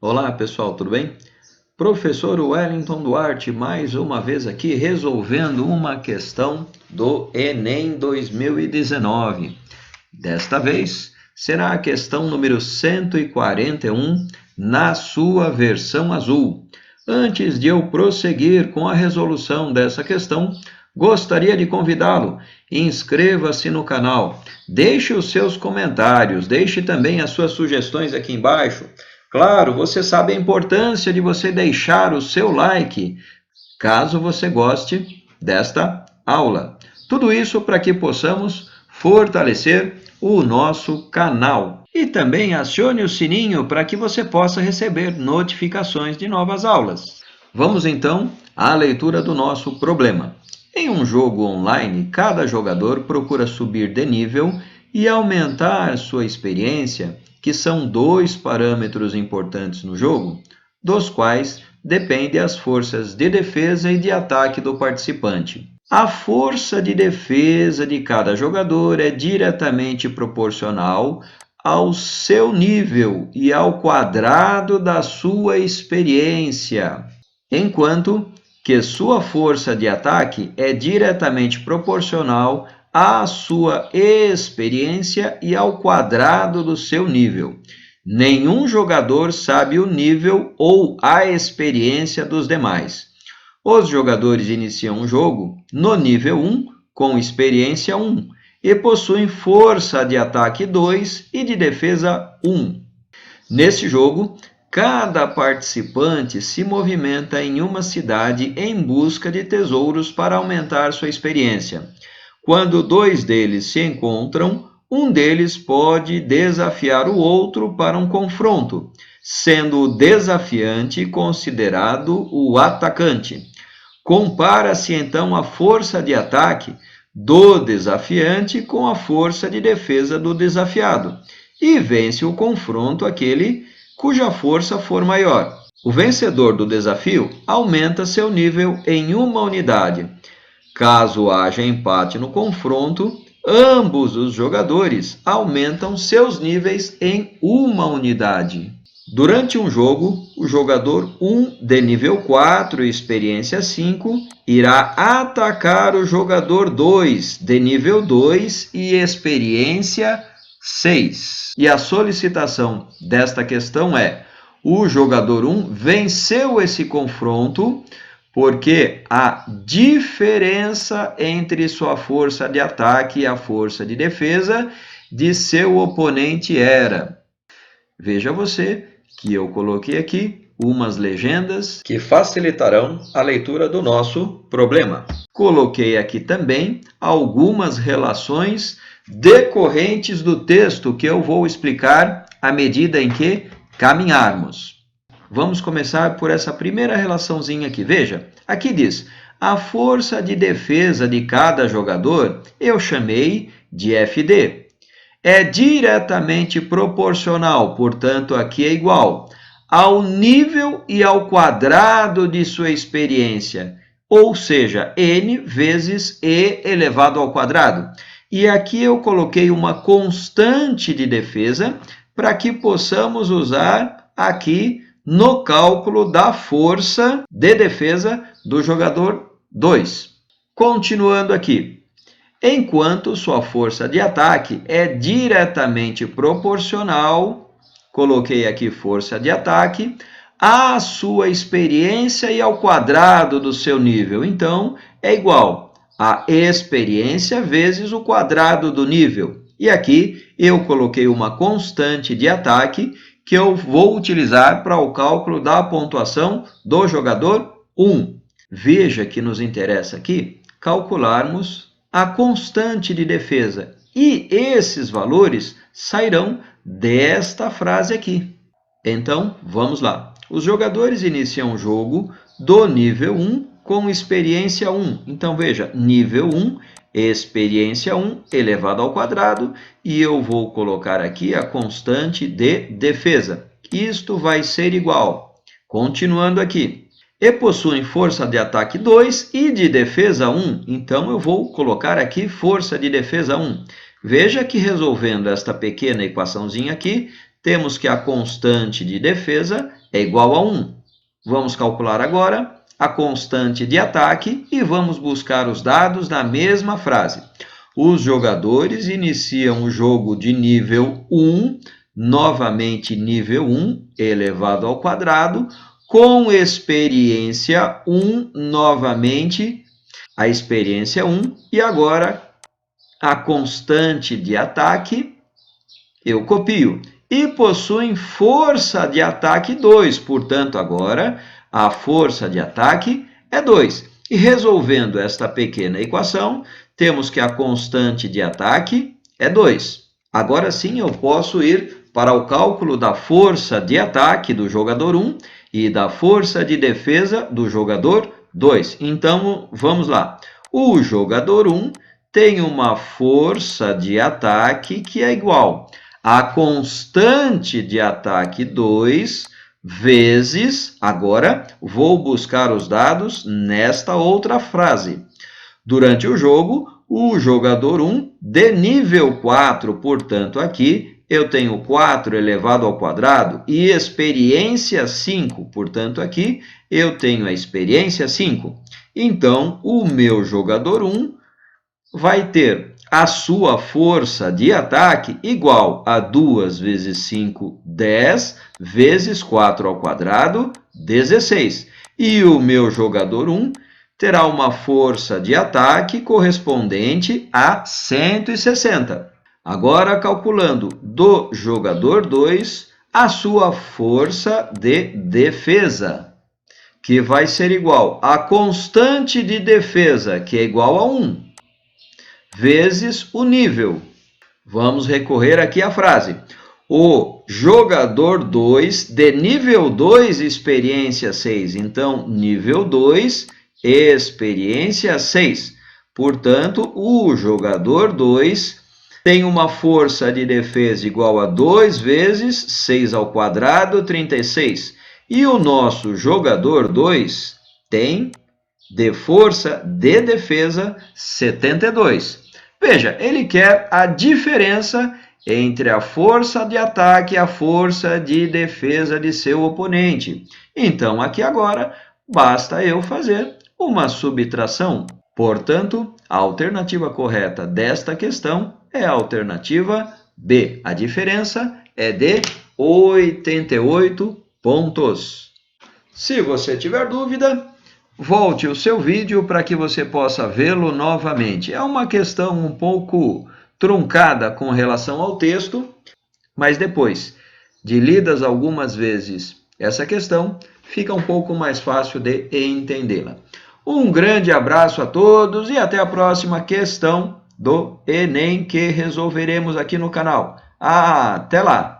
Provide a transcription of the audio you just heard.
Olá pessoal, tudo bem? Professor Wellington Duarte, mais uma vez aqui resolvendo uma questão do Enem 2019. Desta vez será a questão número 141 na sua versão azul. Antes de eu prosseguir com a resolução dessa questão, gostaria de convidá-lo. Inscreva-se no canal, deixe os seus comentários, deixe também as suas sugestões aqui embaixo. Claro, você sabe a importância de você deixar o seu like, caso você goste desta aula. Tudo isso para que possamos fortalecer o nosso canal. E também acione o sininho para que você possa receber notificações de novas aulas. Vamos então à leitura do nosso problema. Em um jogo online, cada jogador procura subir de nível e aumentar sua experiência, que são dois parâmetros importantes no jogo, dos quais dependem as forças de defesa e de ataque do participante. A força de defesa de cada jogador é diretamente proporcional ao seu nível e ao quadrado da sua experiência, enquanto que sua força de ataque é diretamente proporcional à sua experiência e ao quadrado do seu nível. Nenhum jogador sabe o nível ou a experiência dos demais. Os jogadores iniciam o jogo no nível 1, com experiência 1, e possuem força de ataque 2 e de defesa 1. Neste jogo, cada participante se movimenta em uma cidade em busca de tesouros para aumentar sua experiência. Quando dois deles se encontram, um deles pode desafiar o outro para um confronto, sendo o desafiante considerado o atacante. Compara-se então a força de ataque do desafiante com a força de defesa do desafiado, e vence o confronto aquele cuja força for maior. O vencedor do desafio aumenta seu nível em uma unidade. Caso haja empate no confronto, ambos os jogadores aumentam seus níveis em uma unidade. Durante um jogo, o jogador 1 de nível 4 e experiência 5 irá atacar o jogador 2 de nível 2 e experiência 6. E a solicitação desta questão é: o jogador 1 venceu esse confronto porque a diferença entre sua força de ataque e a força de defesa de seu oponente era. Veja você que eu coloquei aqui umas legendas que facilitarão a leitura do nosso problema. Coloquei aqui também algumas relações decorrentes do texto que eu vou explicar à medida em que caminharmos. Vamos começar por essa primeira relaçãozinha aqui. Veja, aqui diz: a força de defesa de cada jogador eu chamei de FD. É diretamente proporcional, portanto, aqui é igual ao nível e ao quadrado de sua experiência, ou seja, N vezes E elevado ao quadrado. E aqui eu coloquei uma constante de defesa para que possamos usar aqui no cálculo da força de defesa do jogador 2. Continuando aqui. Enquanto sua força de ataque é diretamente proporcional, coloquei aqui força de ataque, à sua experiência e ao quadrado do seu nível. Então, é igual a experiência vezes o quadrado do nível. E aqui eu coloquei uma constante de ataque que eu vou utilizar para o cálculo da pontuação do jogador 1. Veja que nos interessa aqui calcularmos a constante de defesa, e esses valores sairão desta frase aqui. Então, vamos lá. Os jogadores iniciam o jogo do nível 1 com experiência 1. Então, veja, nível 1, experiência 1 elevado ao quadrado, e eu vou colocar aqui a constante de defesa. Isto vai ser igual. Continuando aqui. E possuem força de ataque 2 e de defesa 1. Então, eu vou colocar aqui força de defesa 1. Veja que resolvendo esta pequena equaçãozinha aqui, temos que a constante de defesa é igual a 1. Vamos calcular agora a constante de ataque e vamos buscar os dados da mesma frase. Os jogadores iniciam o jogo de nível 1, novamente nível 1 elevado ao quadrado, com experiência 1, novamente a experiência 1, e agora a constante de ataque eu copio. E possuem força de ataque 2, portanto, agora a força de ataque é 2. E resolvendo esta pequena equação, temos que a constante de ataque é 2. Agora sim eu posso ir para o cálculo da força de ataque do jogador 1 e da força de defesa do jogador 2. Então, vamos lá. O jogador 1 tem uma força de ataque que é igual a constante de ataque 2 vezes, agora vou buscar os dados nesta outra frase. Durante o jogo, o jogador 1 de nível 4, portanto aqui eu tenho 4 elevado ao quadrado e experiência 5, portanto aqui eu tenho a experiência 5. Então, o meu jogador 1 vai ter a sua força de ataque igual a 2 vezes 5, 10, vezes 4 ao quadrado, 16. E o meu jogador 1 terá uma força de ataque correspondente a 160. Agora, calculando do jogador 2, a sua força de defesa, que vai ser igual a constante de defesa, que é igual a 1, vezes o nível. Vamos recorrer aqui à frase. O jogador 2 de nível 2, experiência 6. Então, nível 2, experiência 6. Portanto, o jogador 2 tem uma força de defesa igual a 2 vezes 6 ao quadrado, 36. E o nosso jogador 2 tem de força de defesa 72. Veja, ele quer a diferença entre a força de ataque e a força de defesa de seu oponente. Então, aqui agora, basta eu fazer uma subtração. Portanto, a alternativa correta desta questão é a alternativa B. A diferença é de 88 pontos. Se você tiver dúvida, volte o seu vídeo para que você possa vê-lo novamente. É uma questão um pouco truncada com relação ao texto, mas depois de lidas algumas vezes essa questão, fica um pouco mais fácil de entendê-la. Um grande abraço a todos e até a próxima questão do Enem que resolveremos aqui no canal. Até lá!